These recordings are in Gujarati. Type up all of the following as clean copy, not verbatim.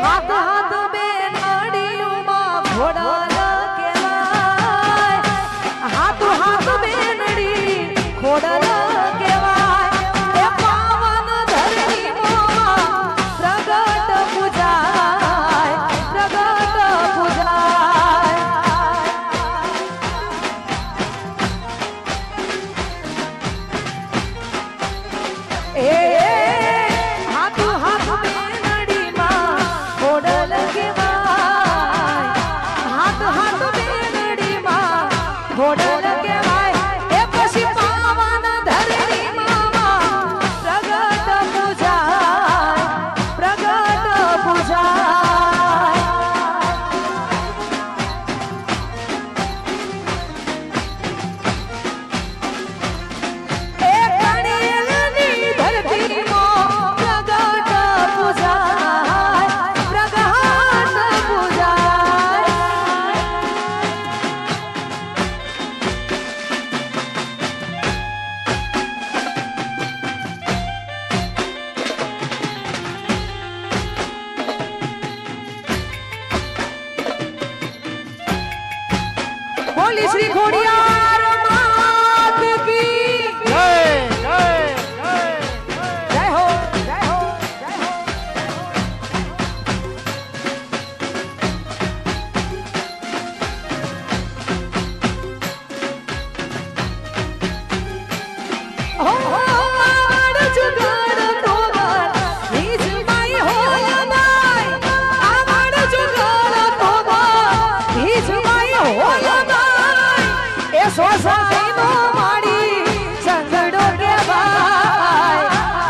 હાથ હાથ બે નડીઓમાં ઘોડલ કહેવાય, હાથ હાથ બે નડી ઘોડલ કહેવાય, એ પાવન ધરણીમાં પ્રગટ પૂજાય, પ્રગટ પૂજાય. એ હાથ હાથ બે નડીમાં ઘોડલ કહેવાય, હાથ હાથ બે નડીમાં ઘોડલ કહેવાય, એ પછી પાવન ધરણીમાં પ્રગટ પૂજાય, પ્રગટ પૂજાય. એ કણેલની ધરતીમાં પ્રગટ પૂજાય, પ્રગટ પૂજાય. બોલી શ્રી ખોડિયાર માત કી જય જય જય જય હો, જય હો, જય હો. હો આડ જુગાડ તોગર નીજ માઈ હોય માઈ, આડ જુગાડ તોગર નીજ માઈ હોય માઈ, એ સોસાઈનો માડી સંગડો કહેવાય,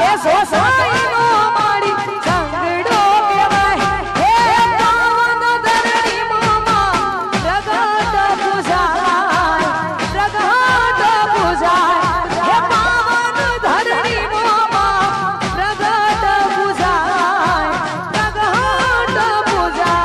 એ સોસાઈનો માડી સંગડો કહેવાય, હે પાવન ધરણીમાં પ્રગટ પૂજાય, પ્રગટ પૂજાય, હે પાવન ધરણીમાં પ્રગટ પૂજાય, પ્રગટ પૂજાય.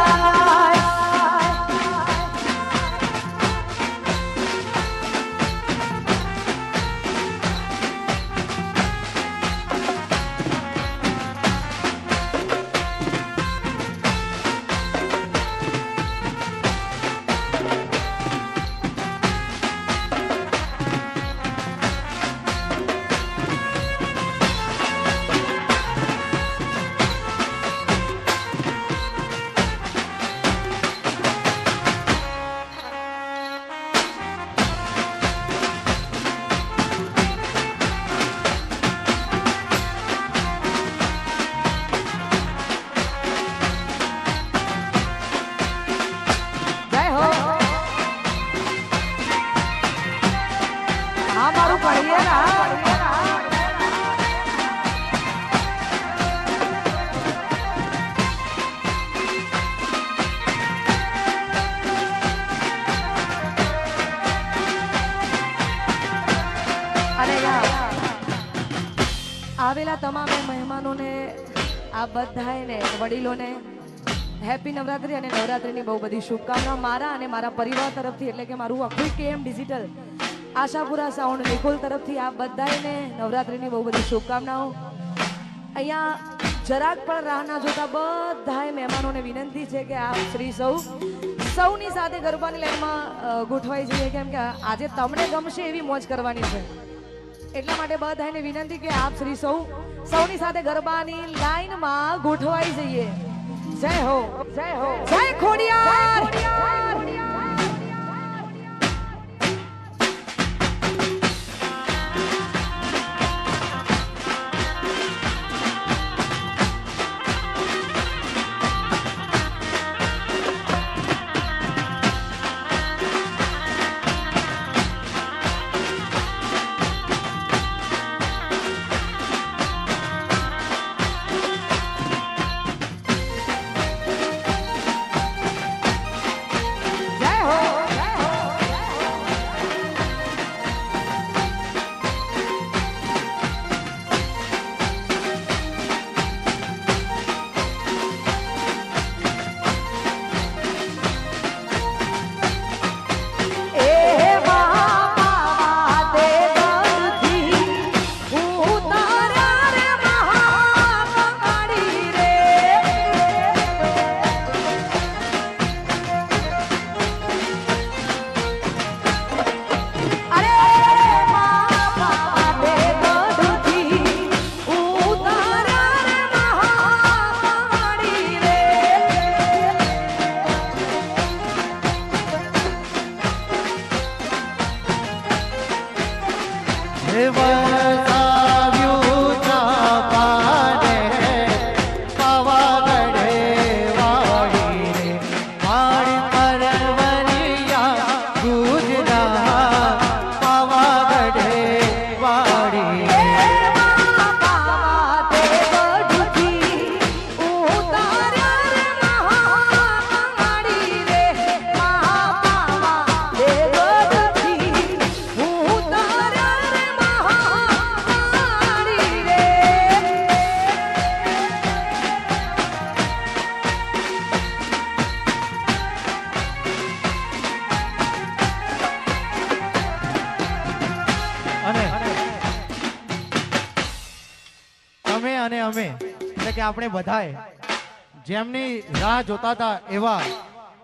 જય હો. હા મારું પડીએ ના. અને આવેલા તમામ મહેમાનોને, આ બધાને વડીલોને હેપી નવરાત્રી અને નવરાત્રીની બહુ બધી શુભકામનાઓ મારા અને મારા પરિવાર તરફથી, એટલે કે મારું આખું KM digital Ashapura sound Nikol તરફથી આ બધાને નવરાત્રીની બહુ બધી શુભકામનાઓ. અહીંયા જરાક પણ રાહ ના જોતા બધાએ મહેમાનોને વિનંતી છે કે આપ શ્રી સૌની સાથે ગરબાની લાઈનમાં ગોઠવાઈ જઈએ, કેમ કે આજે તમને ગમશે એવી મોજ કરવાની છે. એટલા માટે બધાને વિનંતી કે આપ શ્રી સૌની સાથે ગરબાની લાઈનમાં ગોઠવાઈ જઈએ. જય હો, જય હો, જય ખોડિયાર. આપણે બધાએ જેમની રાહ જોતા હતા એવા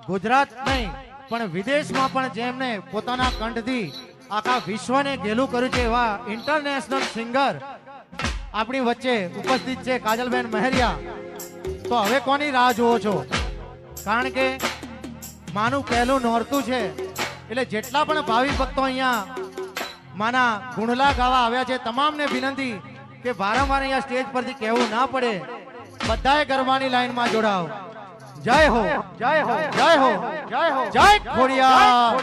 ગુજરાત નહીં પણ વિદેશમાં પણ જેમને પોતાના કંઠથી આખા વિશ્વને ઘેલું કર્યું છે એવા ઇન્ટરનેશનલ સિંગર આપણી વચ્ચે ઉપસ્થિત છે કાજલબેન મહેરિયા. તો હવે કોની રાહ જુઓ છો? કારણ કે માનું પહેલું નોરતું છે એટલે જેટલા પણ ભાવિ ભક્તો અહીંયા માના ગુણલા ગાવા આવ્યા છે તમામને વિનંતી કે વારંવાર અહીંયા સ્ટેજ પરથી કહેવું ના પડે, બધાએ ગરબાની લાઈનમાં જોડાઓ. જય હો, જય હો, જય હો, જય હો, જય ખોડિયાર.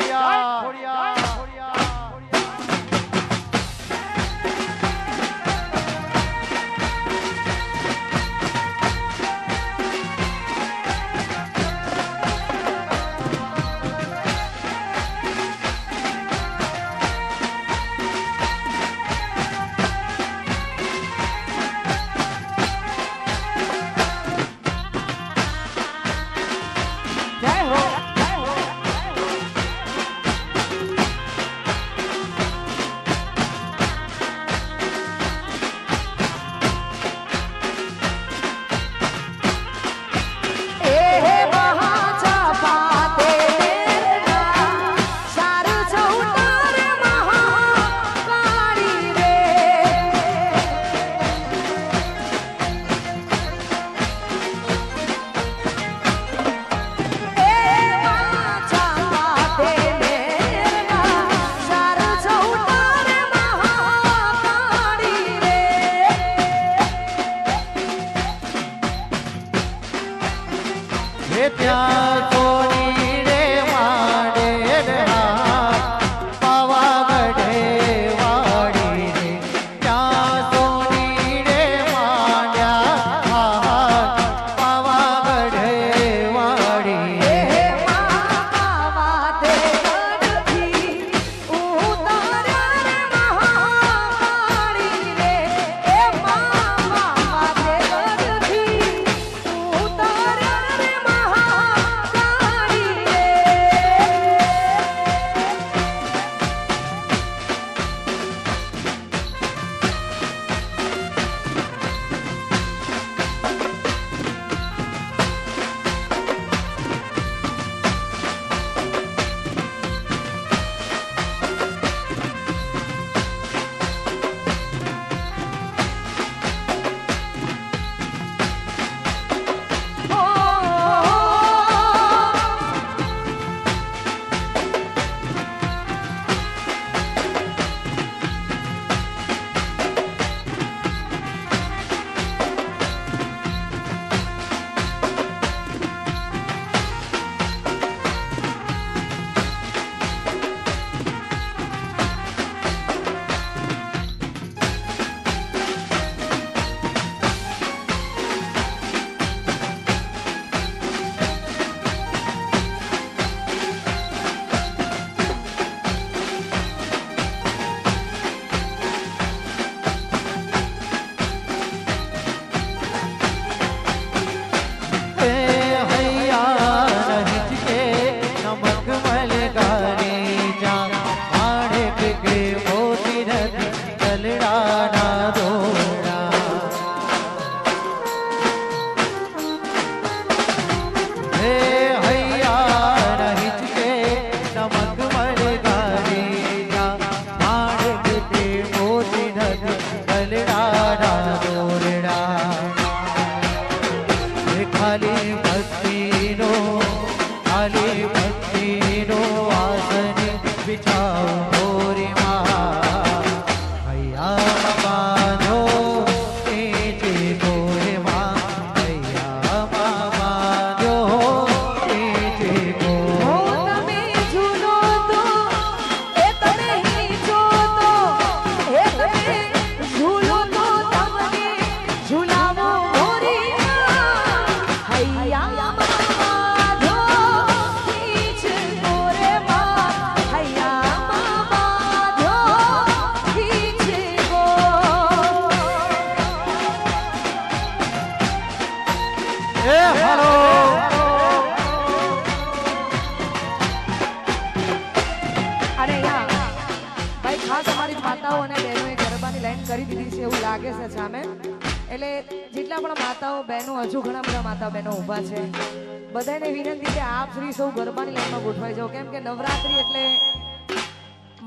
ખાસ અમારી માતાઓ અને બહેનોએ ગરબાની લાઈન કરી દીધી છે એવું લાગે છે સામે. એટલે જેટલા પણ માતાઓ બહેનો, હજુ ઘણા બધા માતા બહેનો ઊભા છે, બધાને વિનંતી કે આપ શ્રી સૌ ગરબાની લાઈનમાં ગોઠવાઈ જાઓ. કેમ કે નવરાત્રી એટલે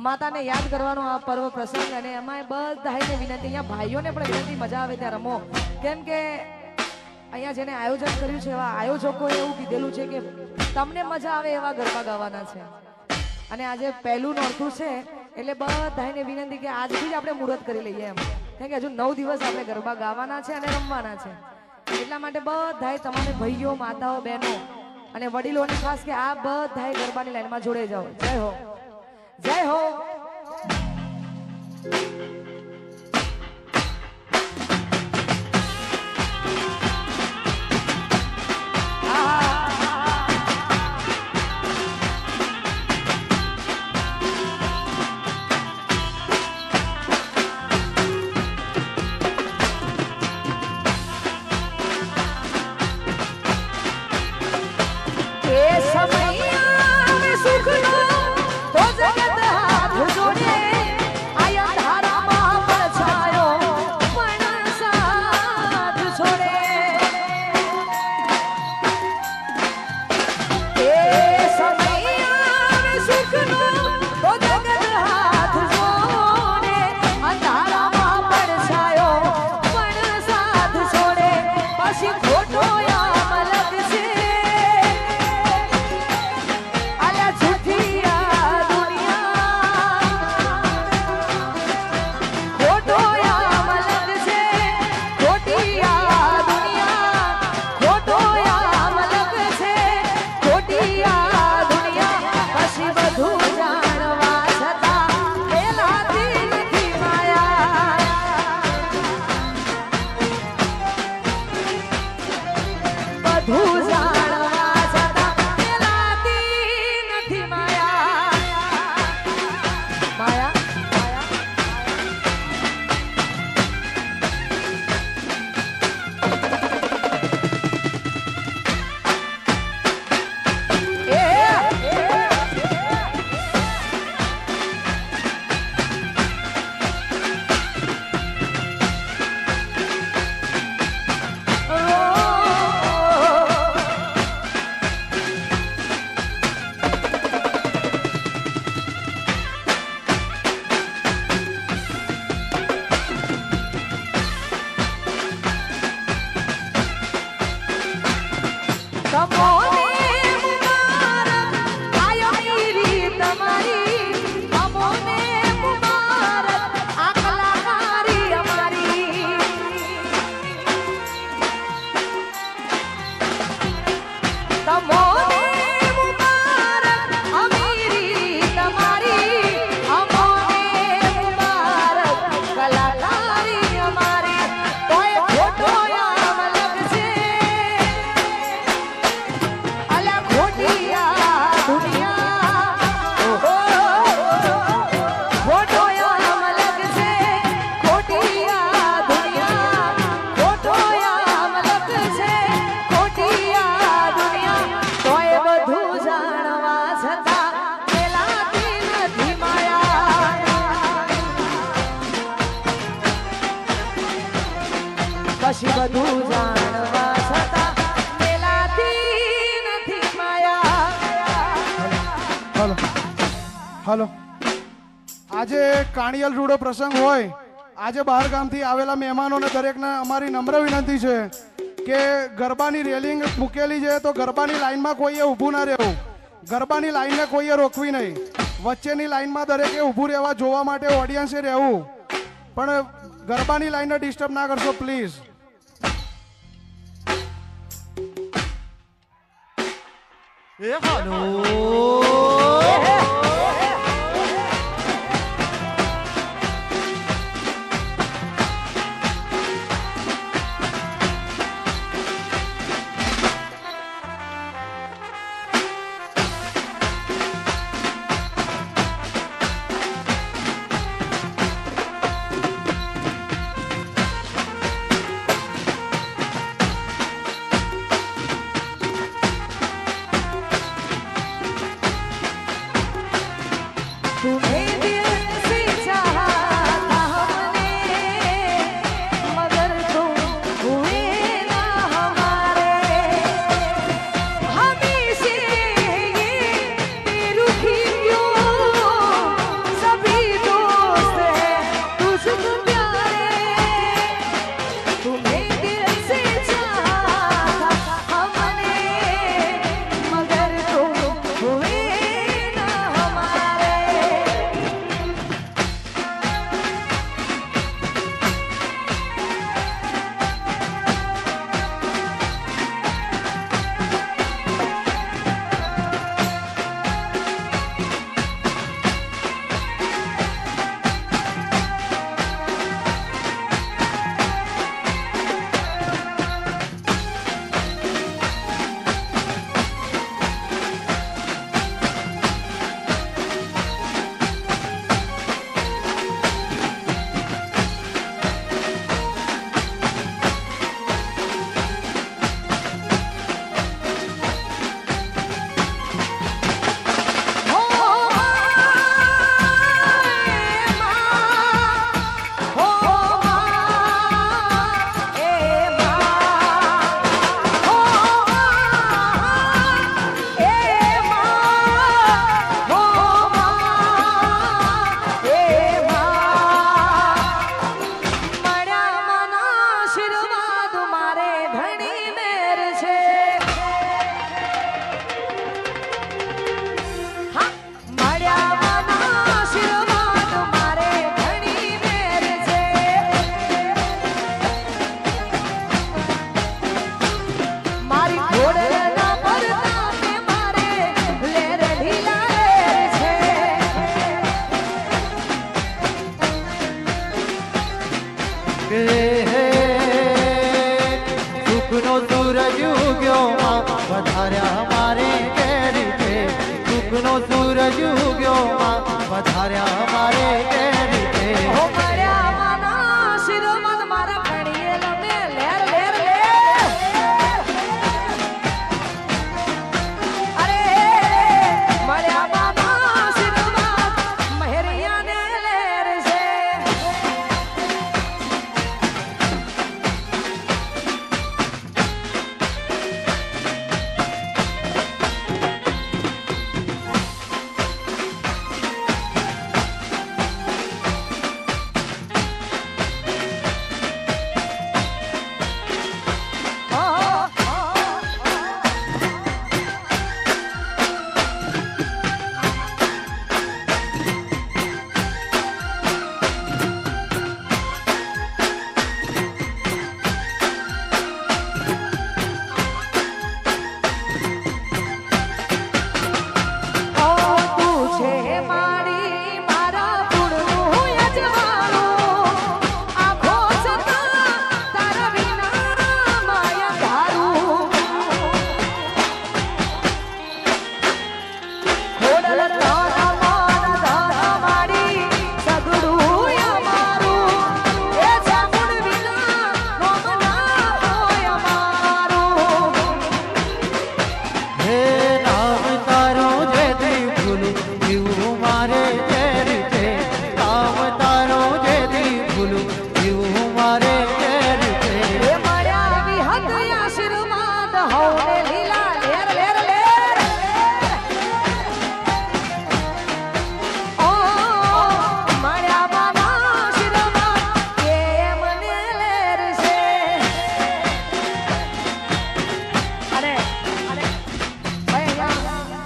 માતાને યાદ કરવાનો આ પર્વ પ્રસંગ, અને એમાં બધાને વિનંતી, અહીંયા ભાઈઓને પણ વિનંતી, મજા આવે ત્યાં રમો. કેમ કે અહીંયા જેને આયોજન કર્યું છે એવા આયોજકોએ એવું કીધેલું છે કે તમને મજા આવે એવા ગરબા ગાવાના છે. અને આજે પહેલું નોરતું છે એટલે બધાને વિનંતી કે આજથી જ આપણે મુહૂર્ત કરી લઈએ એમ. કેમ કે હજુ 9 દિવસ આપણે ગરબા ગાવાના છે અને રમવાના છે. એટલા માટે બધાએ તમારે ભાઈઓ, માતાઓ, બહેનો અને વડીલોને ખાસ કે આ બધાએ ગરબાની લાઈનમાં જોડે જાઓ. જય હો, જય હો. પછી બધું જાણવા છતાં મેલાતી નથી માયા. હલો હલો, આજે કાણિયલ રૂડો પ્રસંગ હોય, આજે બહાર ગામથી આવેલા મહેમાનોને દરેકને અમારી નમ્ર વિનંતી છે કે ગરબાની રેલિંગ મૂકેલી છે તો ગરબાની લાઈનમાં કોઈએ ઊભું ના રહેવું, ગરબાની લાઈનને કોઈએ રોકવી નહીં, વચ્ચેની લાઈનમાં દરેકે ઊભું રહેવા, જોવા માટે ઓડિયન્સે રહેવું, પણ ગરબાની લાઈનને ડિસ્ટર્બ ના કરશો પ્લીઝ. એ હાલો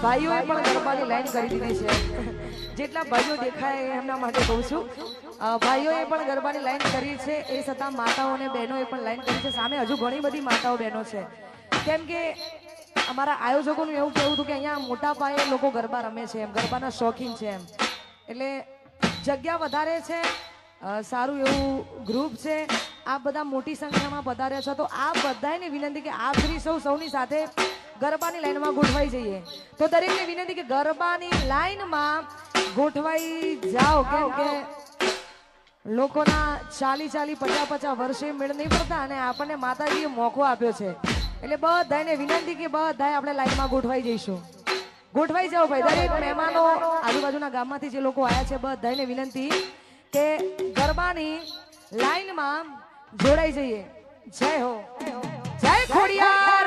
ભાઈઓએ પણ ગરબાની લાઈન કરી દીધી છે. જેટલા ભાઈઓ દેખાય એમના માટે કહું છું. ભાઈઓએ પણ ગરબાની લાઈન કરી છે, એ છતાં માતાઓ અને બહેનોએ પણ લાઈન કરી છે. સામે હજુ ઘણી બધી માતાઓ બહેનો છે. કેમ કે અમારા આયોજકોનું એવું કહેવું હતું કે અહીંયા મોટા પાયે લોકો ગરબા રમે છે, એમ ગરબાના શોખીન છે એમ. એટલે જગ્યા વધારે છે, સારું એવું ગ્રુપ છે. આપ બધા મોટી સંખ્યામાં પધાર્યા છો, તો આ બધાને વિનંતી કે આપ સૌની સાથે ગરબાની લાઈનમાં ગોઠવાઈ જઈએ. તો દરેકને વિનંતી કે ગરબાની લાઈનમાં ગોઠવાઈ જાઓ. કેમ કે લોકોના 40-50 વર્ષે મેળ નહીં પડતા અને આપણને માતાજીએ મોકો આપ્યો છે. એટલે બધાને વિનંતી કે બધાએ આપણે લાઈનમાં ગોઠવાઈ જઈશું. ગોઠવાઈ જાઓ ભાઈ. દરેક મહેમાનો આજુબાજુના ગામમાંથી જે લોકો આવ્યા છે બધાને વિનંતી કે ગરબાની લાઈનમાં જોડાઈ જઈએ. જય હો, જય ખોડિયાર.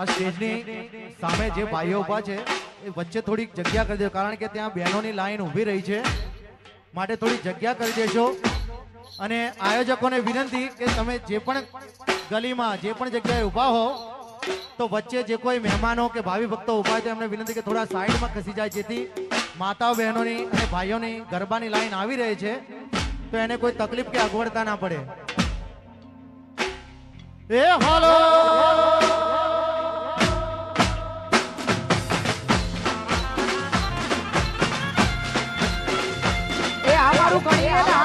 આ સ્ટેજની સામે જે ભાઈઓ ઊભા છે એ વચ્ચે થોડીક જગ્યા કરી દો, કારણ કે ત્યાં બહેનોની લાઈન ઊભી રહી છે, માટે થોડી જગ્યા કરી દેશો. અને આયોજકોને વિનંતી કે તમે જે પણ ગલીમાં જે પણ જગ્યાએ ઊભા હો તો વચ્ચે જે કોઈ મહેમાનો કે ભાવિ ભક્તો ઊભા છે એમને વિનંતી કે થોડા સાઈડમાં ખસી જાય, જેથી માતાઓ બહેનોની અને ભાઈઓની ગરબાની લાઈન આવી રહી છે તો એને કોઈ તકલીફ કે અગવડતા ના પડે. એ હાલો એ અમારું કરીએ ના.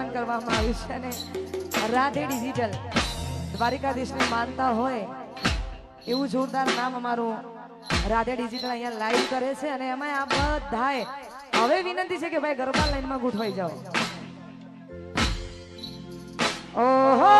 આયોજન કરવામાં આવ્યું છે અને રાધે ડિજિટલ દ્વારિકાધીશને માનતા હોય એવું જોરદાર નામ અમારું રાધે ડિજિટલ અહીંયા લાઈવ કરે છે અને એમાં આ બધાએ હવે વિનંતી છે કે ભાઈ ગરબા લાઈનમાં ગોઠવાઈ જાઓ. ઓહો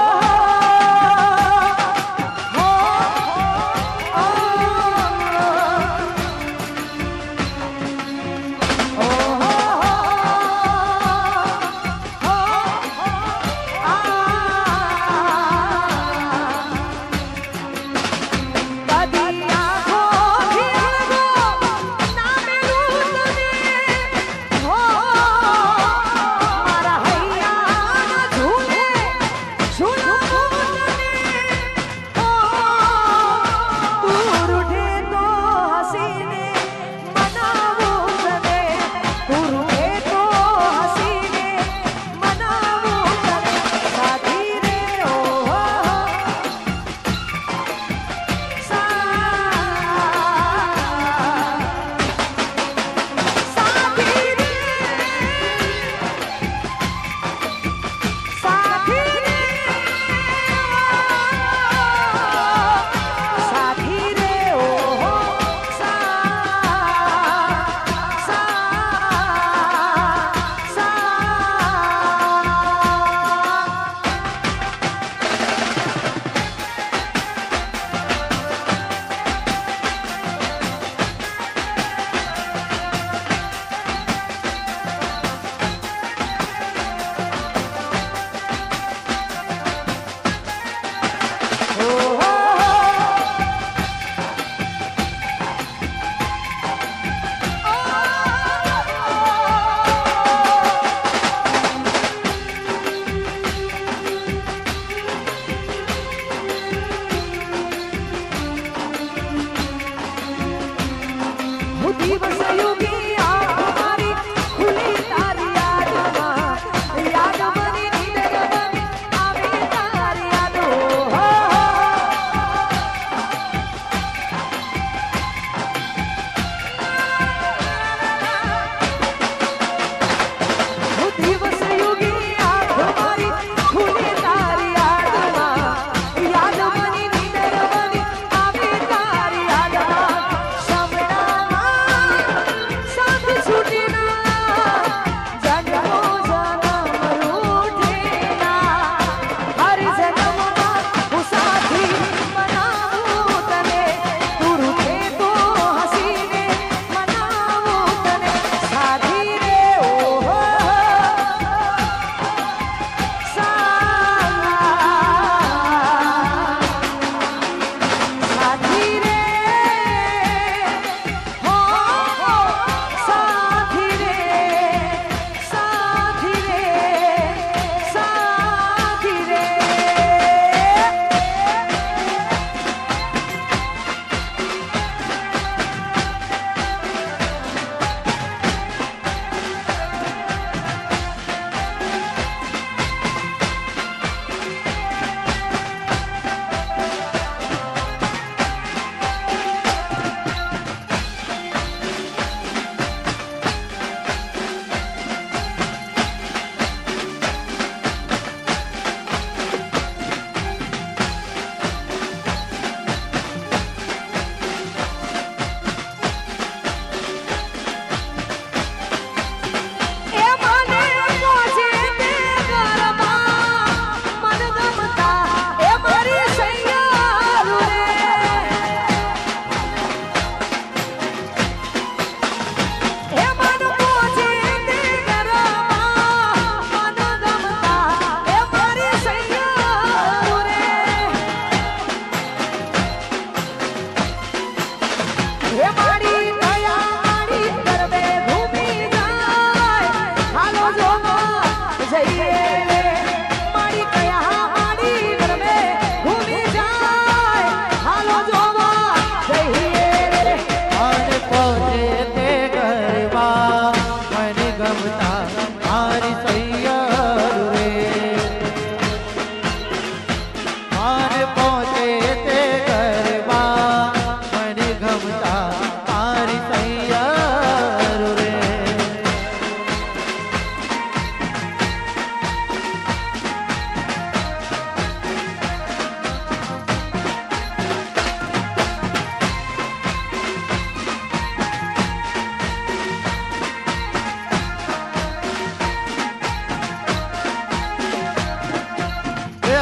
Jule,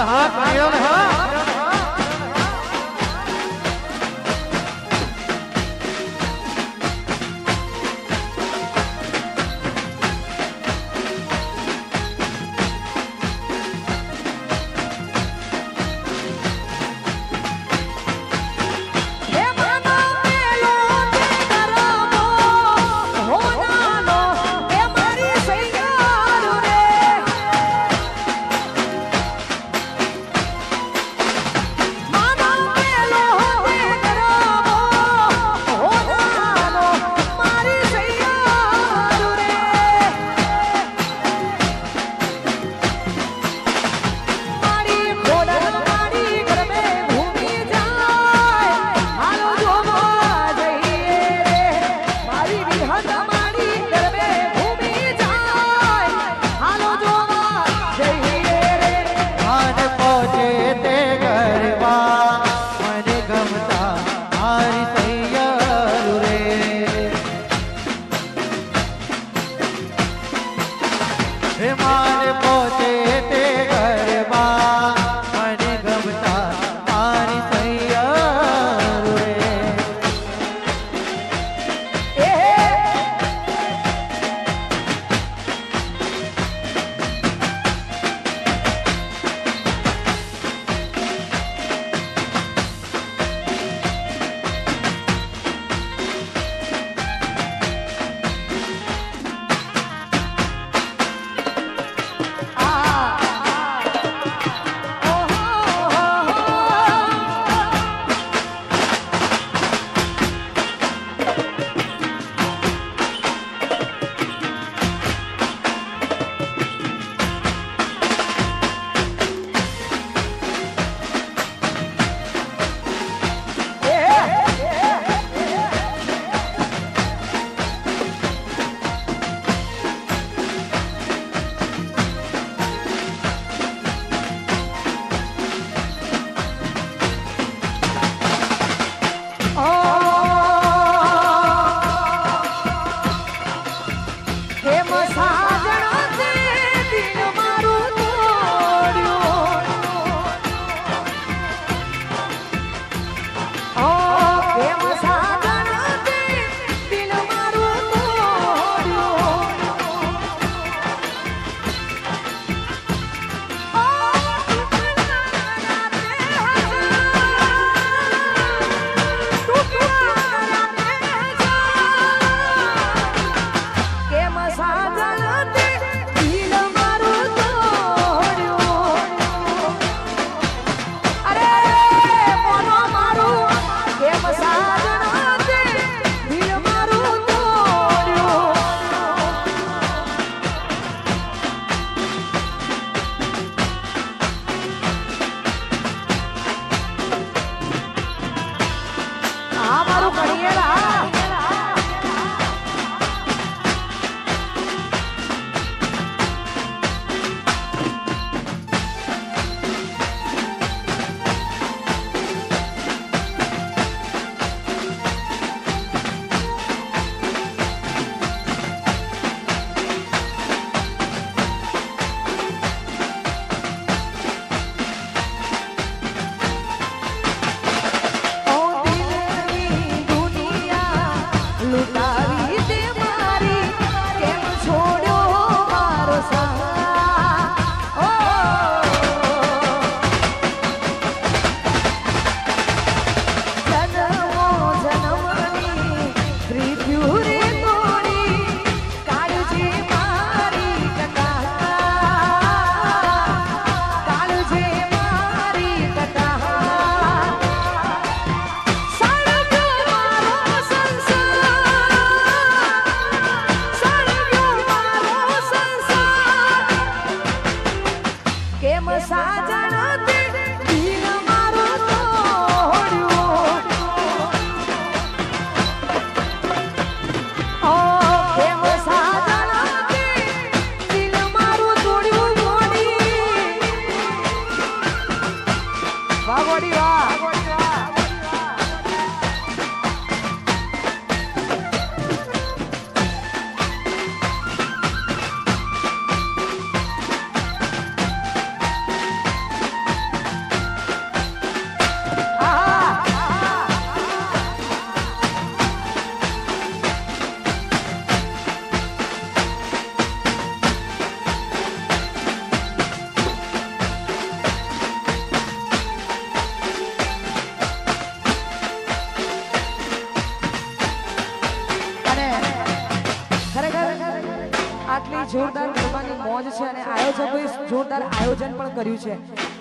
હા કર્યો ને હા આયોજકોએ જોરદાર આયોજન પણ કર્યું છે.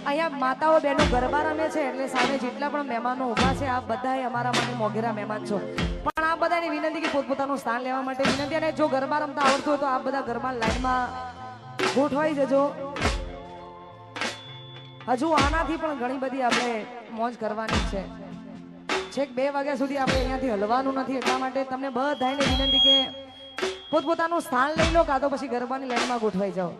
અહીંયા માતાઓ બહેનો ગરબા રમે છે એટલે સામે જેટલા પણ મહેમાનો ઊભા છે આ બધાએ અમારા માટે મોગેરા મહેમાન છો. પણ આ બધાની વિનંતી કે પોતપોતાનું સ્થાન લેવા માટે વિનંતી, અને જો ગરબા રમતા આવડતું હોય તો આ બધા ગરબા લાઈનમાં ગોઠવાઈ જજો. હજુ આનાથી પણ ઘણી બધી આપણે મોજ કરવાની છે. છેક 2 વાગ્યા સુધી આપણે અહીંયાથી હલવાનું નથી, એટલા માટે તમને બધાને વિનંતી કે પોતપોતાનું સ્થાન લઈ લો, કાં તો પછી ગરબાની લાઈનમાં ગોઠવાઈ જાઓ.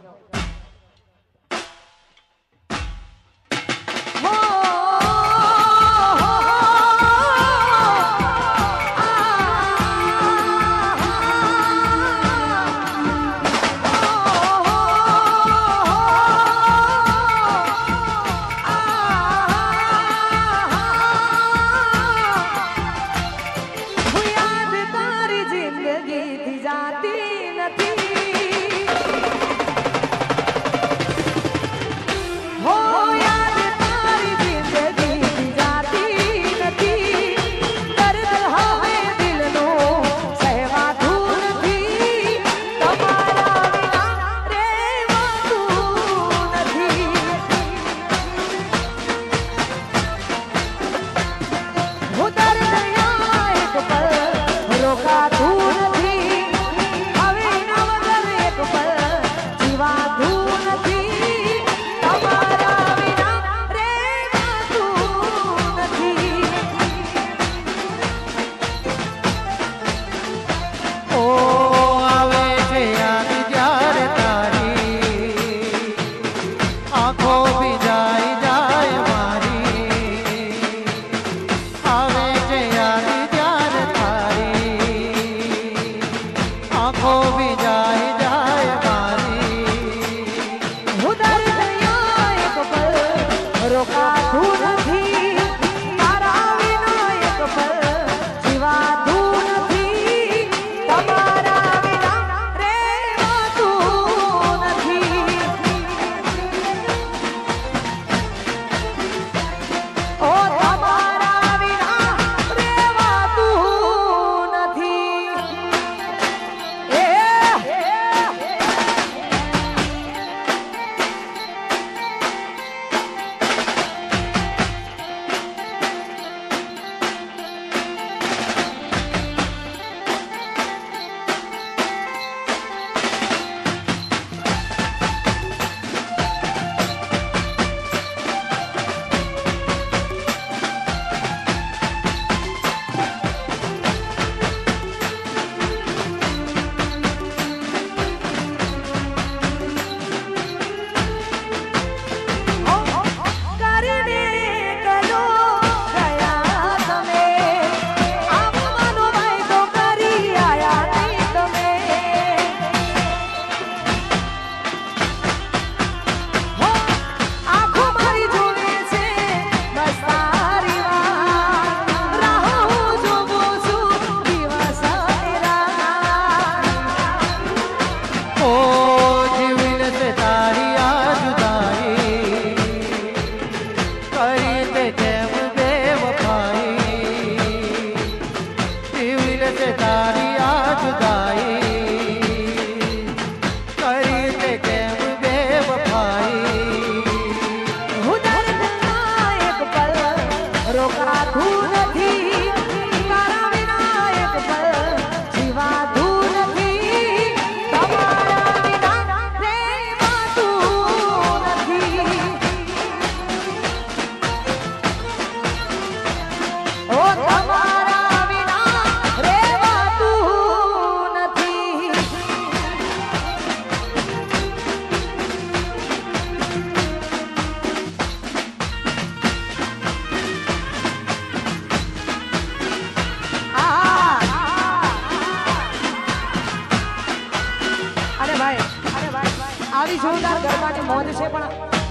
આવી જોરદાર ગરબાની મોજ છે, પણ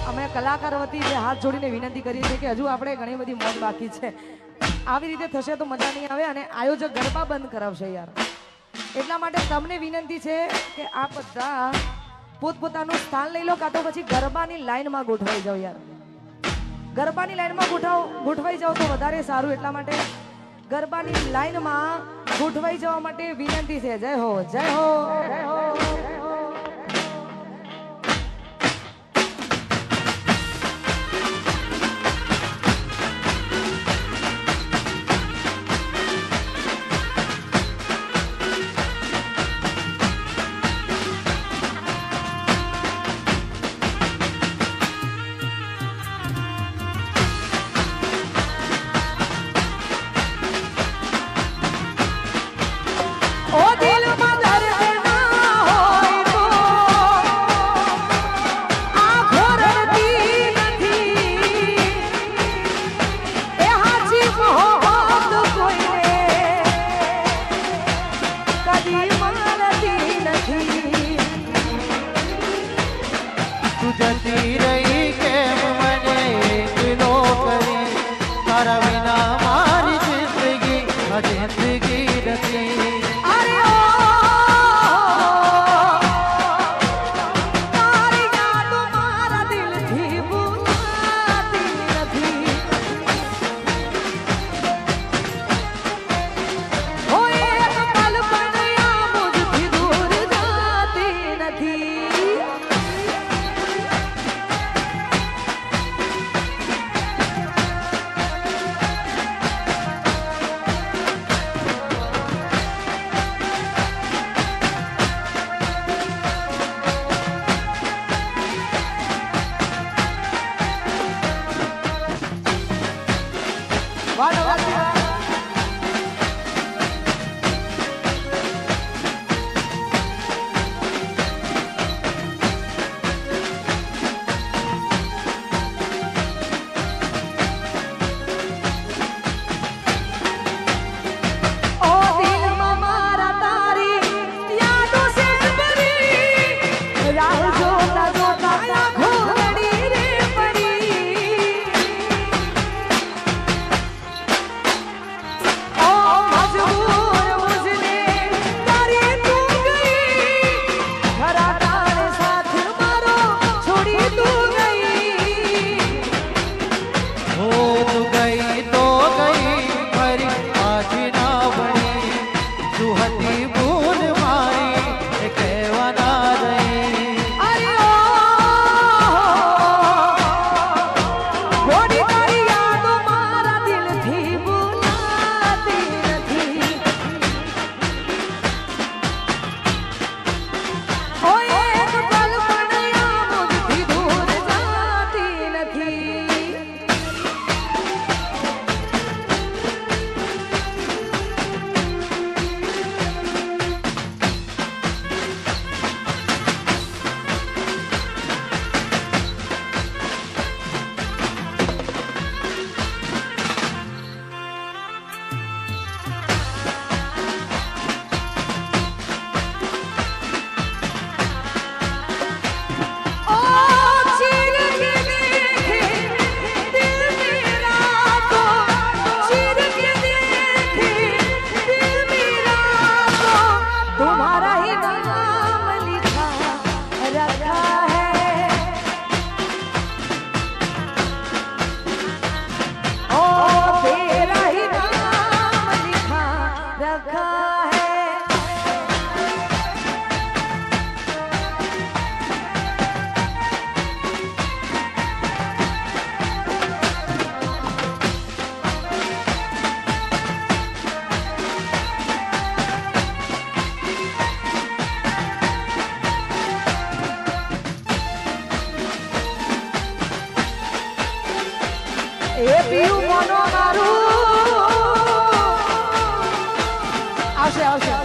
અમે કલાકાર વતી જે હાથ જોડીને વિનંતી કરીએ છીએ કે હજુ આપણે ઘણી બધી મોજ બાકી છે. આવી રીતે થશે તો મજા નહીં આવે અને આયોજક ગરબા બંધ કરાવશે યાર. એટલા માટે તમને વિનંતી છે કે આ બધા પોતપોતાનું સ્થાન લઈ લો, કાં તો પછી ગરબાની લાઈનમાં ગોઠવાઈ જાઓ યાર. ગરબાની લાઈનમાં ગોઠવાઈ જાઓ તો વધારે સારું. એટલા માટે ગરબાની લાઈનમાં ગોઠવાઈ જવા માટે વિનંતી છે. જય હો, જય હો, જય હો. એ પીયું મોનો મારું આવશે આવશે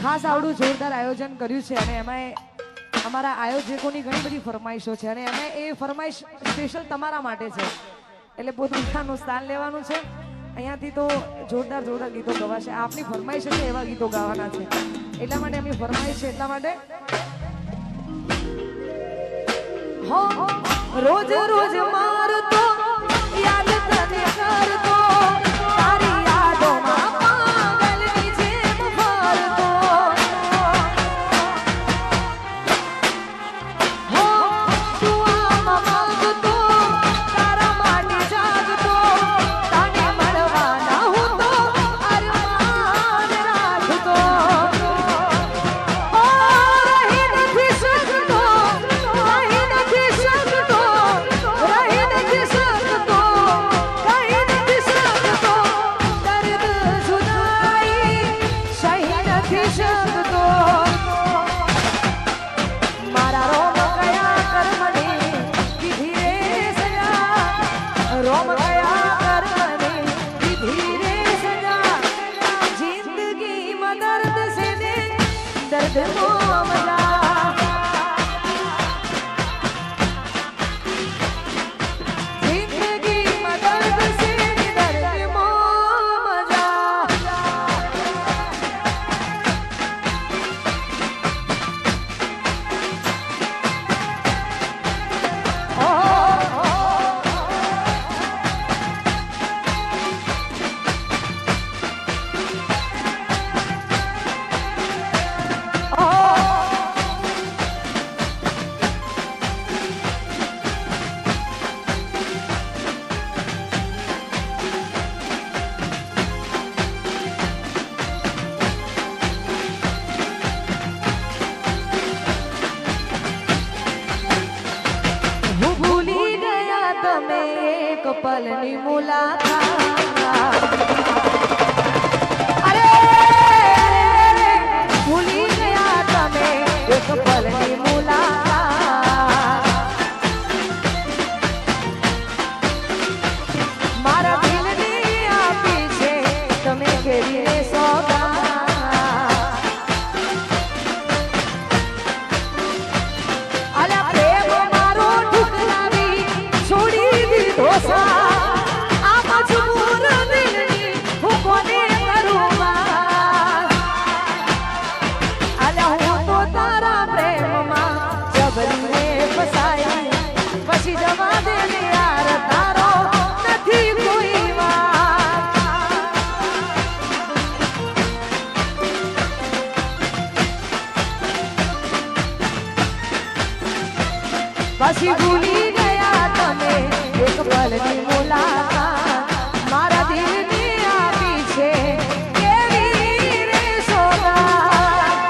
ખાસ આવડું જોરદાર આયોજન કર્યું છે અને એમાં અમારા આયોજકોની ઘણી બધી ફરમાઈશો છે અને એમાં એ ફરમાઈશ સ્પેશિયલ તમારા માટે છે એટલે પોતાનું સ્થાન લેવાનું છે અહીંયાથી તો જોરદાર જોરદાર ગીતો ગવાશે આપની ફરમાઈશ છે એવા ગીતો ગાવાના છે એટલા માટે એમની ફરમાઈશ છે એટલા માટે રોજ રોજ મારતો યાદ તને કરતો તારી યાદોમાં પાગલની જેમ ફરતો હો તું આમાં માંગતો તારા માટે જાગતો તને મળવાના હું તો અરમાન રાખતો ઓ રહી નથી શકતો રહી નથી શકતો રહી दर्द मजा जिंदगी में दर्द से दर्द मजा પલની મુલાકાત અરે ભૂલી ગયા તમે એક પલની મુલાકાત મારા દિલની આપી છે તમે કેરીને સોગાત અલા પ્રેમ મારો ઠુકરાવી છોડી દીધો સા પછી જવા દે યાર તારો નથી કોઈ વાત પછી ભૂલી ગયા તમે એક પલની મુલાકાત મારા દિલની આપી છે કેવી રે સોગાત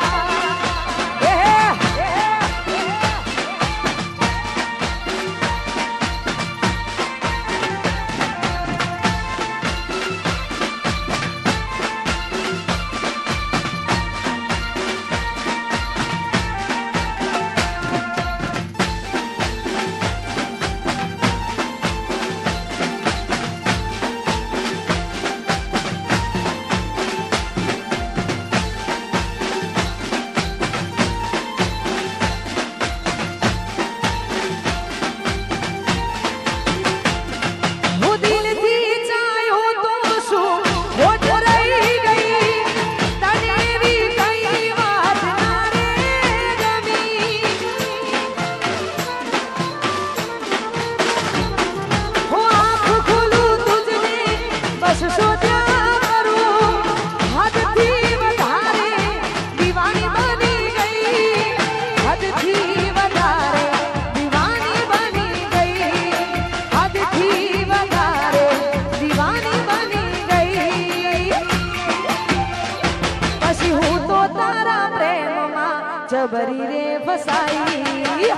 જબરી રે ફસાઈ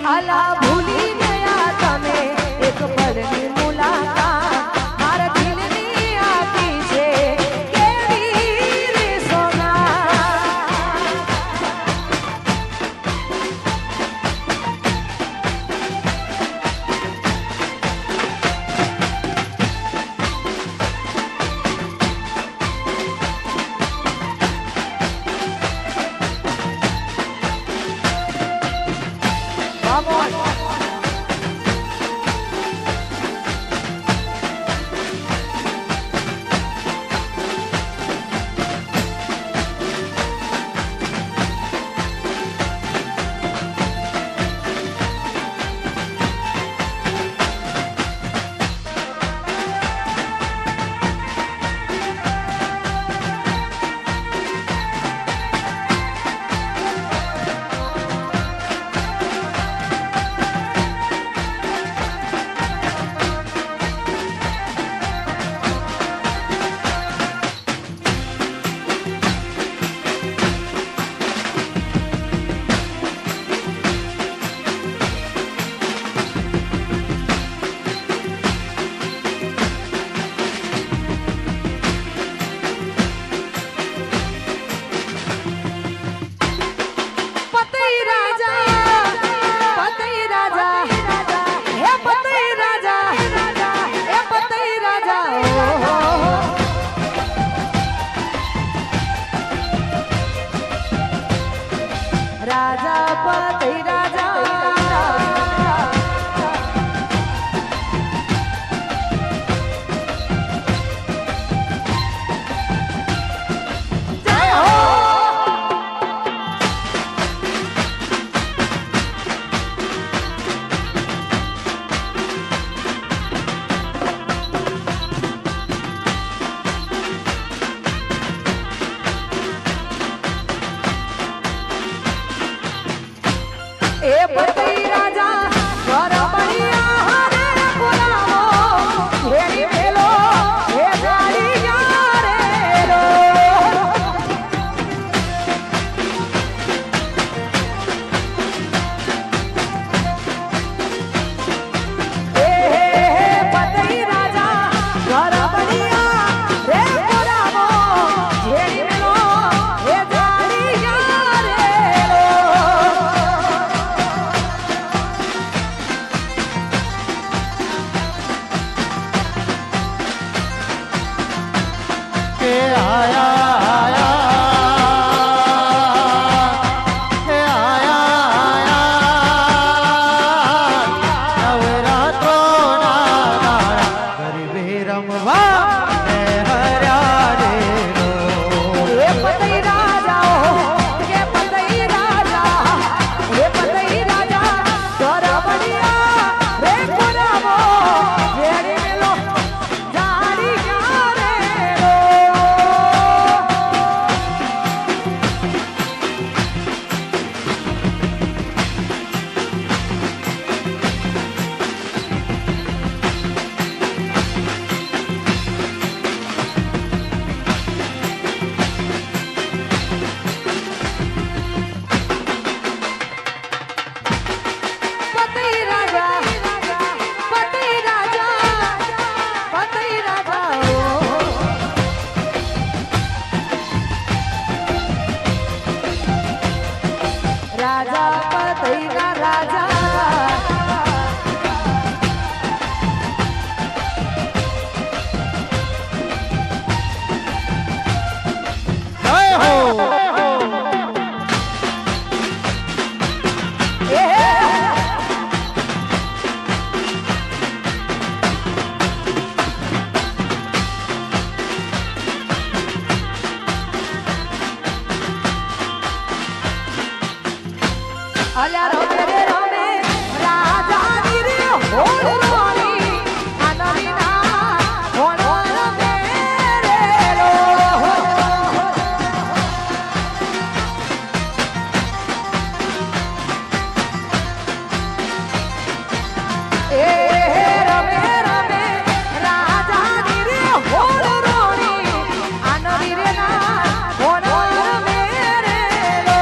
આલા ભૂલી ગયા તમે એક પલની મુલાકાત મારા દિલની આપી છે કેવી રે સોગાત અલ્યા રમે રે રમે રાજાની રે હોડ રોણી આનંદી ના હોડ રમે રે રો એ રમે રમે રાજાની રે હોડ રોણી આનંદી રે ના હોડ રમે રે રો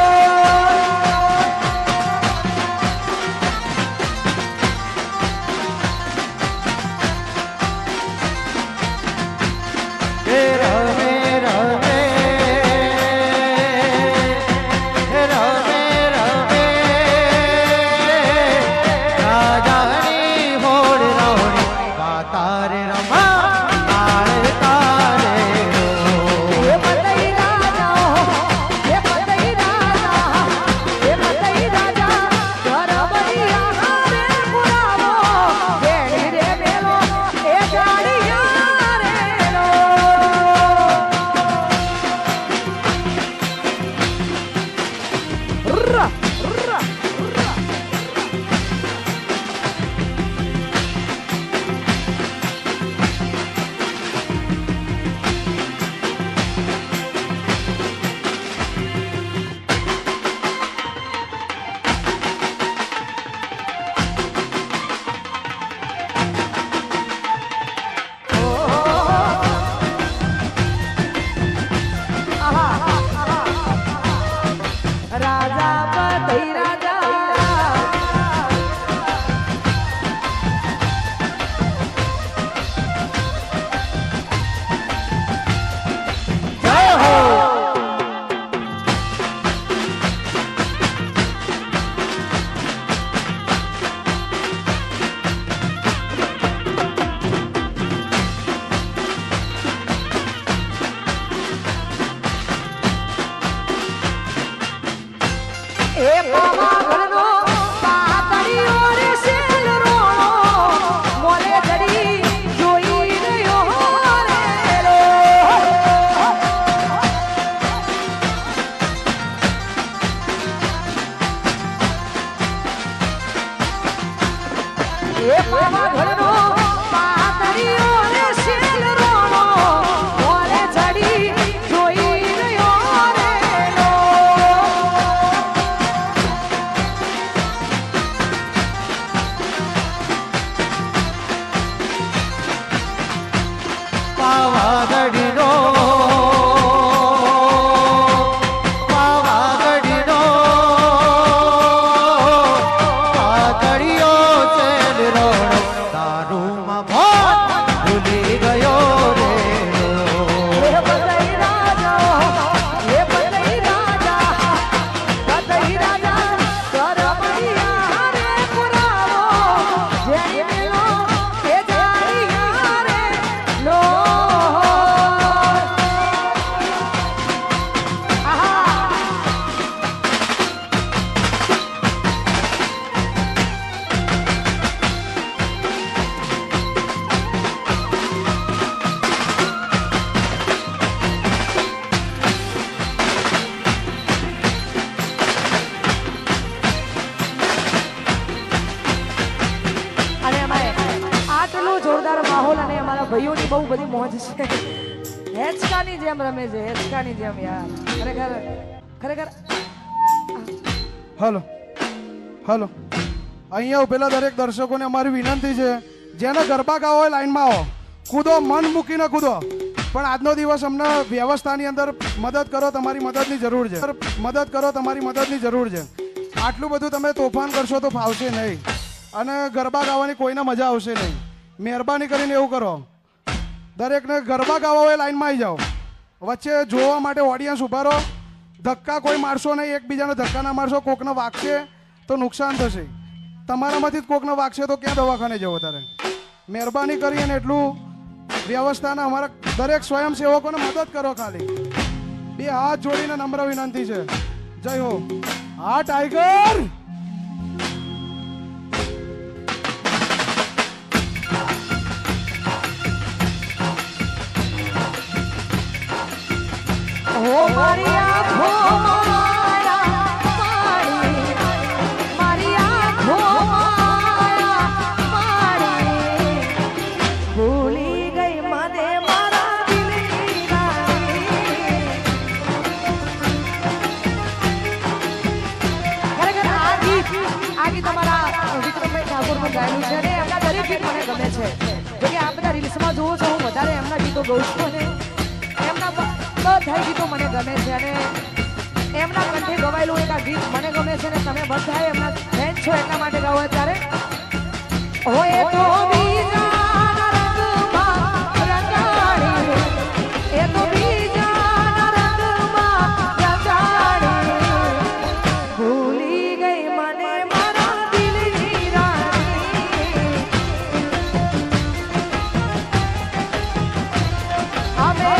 ભાઈઓની બહુ બધી મોજ છે. હેચકાની જેમ રમે છે, હેચકાની જેમ યાર. ખરેખર ખરેખર હલો હલો અહીંયા ઉભેલા દરેક દર્શકોને અમારી વિનંતી છે, જેને ગરબા ગાવા હોય લાઈનમાં આવો, કૂદો, મન મૂકીને કૂદો. પણ આજનો દિવસ અમને વ્યવસ્થાની અંદર મદદ કરો, તમારી મદદની જરૂર છે. મદદ કરો, તમારી મદદની જરૂર છે. આટલું બધું તમે તોફાન કરશો તો ફાવશે નહીં અને ગરબા ગાવાની કોઈને મજા આવશે નહીં. મહેરબાની કરીને એવું કરો, દરેકને ગરબા ગાવા હોય લાઈનમાં આવી જાઓ. વચ્ચે જોવા માટે ઓડિયન્સ ઉભા રહો. ધક્કા કોઈ મારશો નહીં, એકબીજાને ધક્કા ના મારશો. કોકને વાગશે તો નુકસાન થશે. તમારામાંથી જ કોકને વાગશે તો ક્યાં દવાખાને જવો તારે. મહેરબાની કરીને એટલું વ્યવસ્થાના અમારા દરેક સ્વયંસેવકોને મદદ કરો. ખાલી બે હાથ જોડીને નમ્ર વિનંતી છે. જય હો. હા ટાઈગર. હો મારી આંખો માયા પાડી, મારી આંખો માયા પાડી, ભૂલી ગઈ મને મારા દિલની રાણી. ખરેખર આ ગીત તમારા વિક્રમભાઈ ઠાકોરનું ગાયેલું છે અને એમના દરેક ગીત મને ગમે છે. જોકે આ બધા રીલ્સમાં જોવો છો, હું વધારે એમના ગીતો ગાઉં છું અને એમના બધા ગીતો મને ગમે છે અને એમના કંઠે ગવાયેલું એક આ ગીત મને ગમે છે અને તમે બધા એમના ફેન છો એટલા માટે ગાવો. ત્યારે હોય તો બીજાના રંગમાં રંગાડી, એ તો બીજાના રંગમાં રંગાડી, ભૂલી ગઈ મને મારા દિલની રાણી. અમે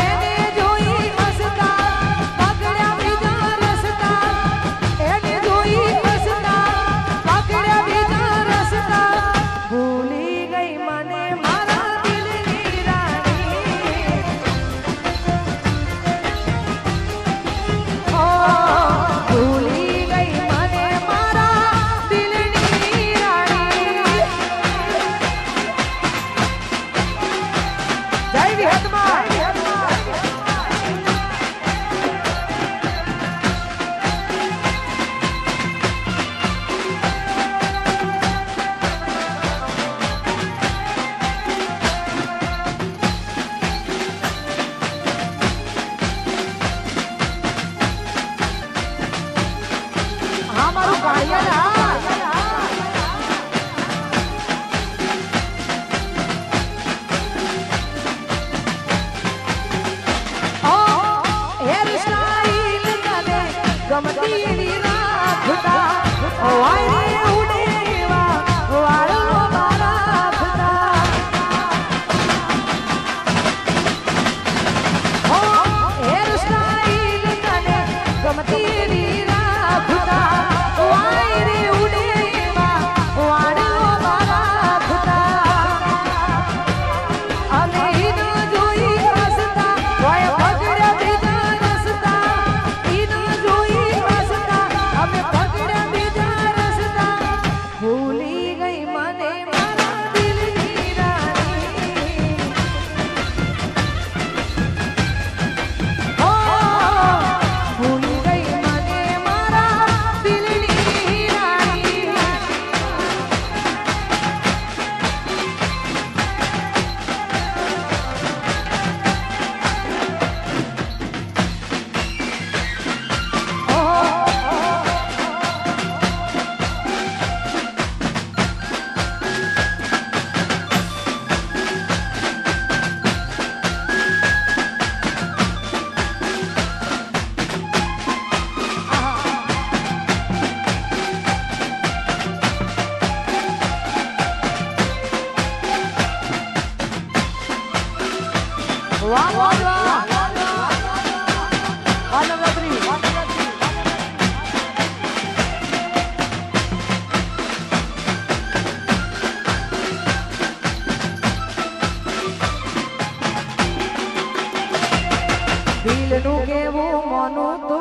દિલનું કેવું મનું તો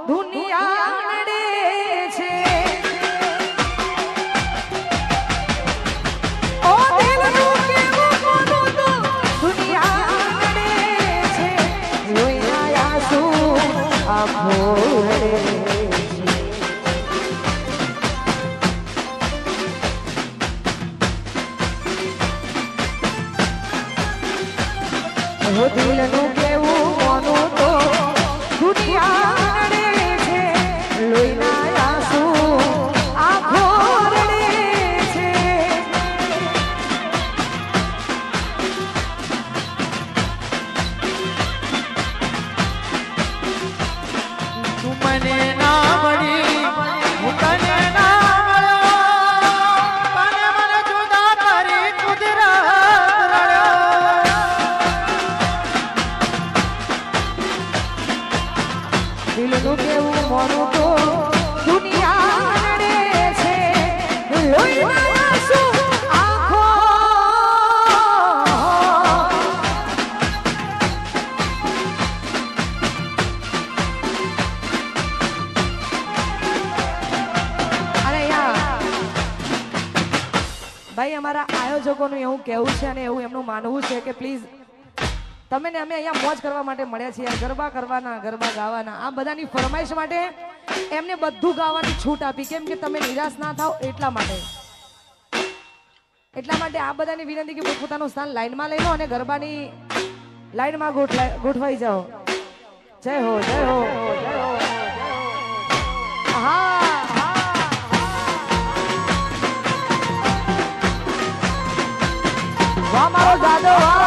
દુનિયા નડે છે. ઓ દિલનું કેવું મનું તો દુનિયા આંખો રડે છે હો દિલનું કેવું મોનું તો દુનિયા રડે છે લોહીના આંસુ આંખો રડે છે તું મને ના મળી હું તને ના મળ્યો મને મને જુદા કરી કુદરત રડ્યો દિલનું કેવું મોનું તો દુનિયા રડે છે લોહીના આંસુ આંખો અને યાર ભાઈ અમારા આયોજકોનું એવું કહેવું છે અને એવું એમનું માનવું છે કે પ્લીઝ તમે ને અમે અહીંયા મોજ કરવા માટે મળ્યા છીએ ગરબા કરવાના ગરબા ગાવાના આ બધાની ફરમાઈશ માટે એમને બધું ગાવાની છૂટ આપી કેમ કે તમે નિરાશ ના થાવ એટલા માટે આ બધાની વિનંતી કે પોતાનું સ્થાન લાઈનમાં લઈ લો અને ગરબાની લાઈનમાં ગોઠવાઈ જાઓ જય હો જય હો જય હો હા વાહ મારો જાદવ વાહ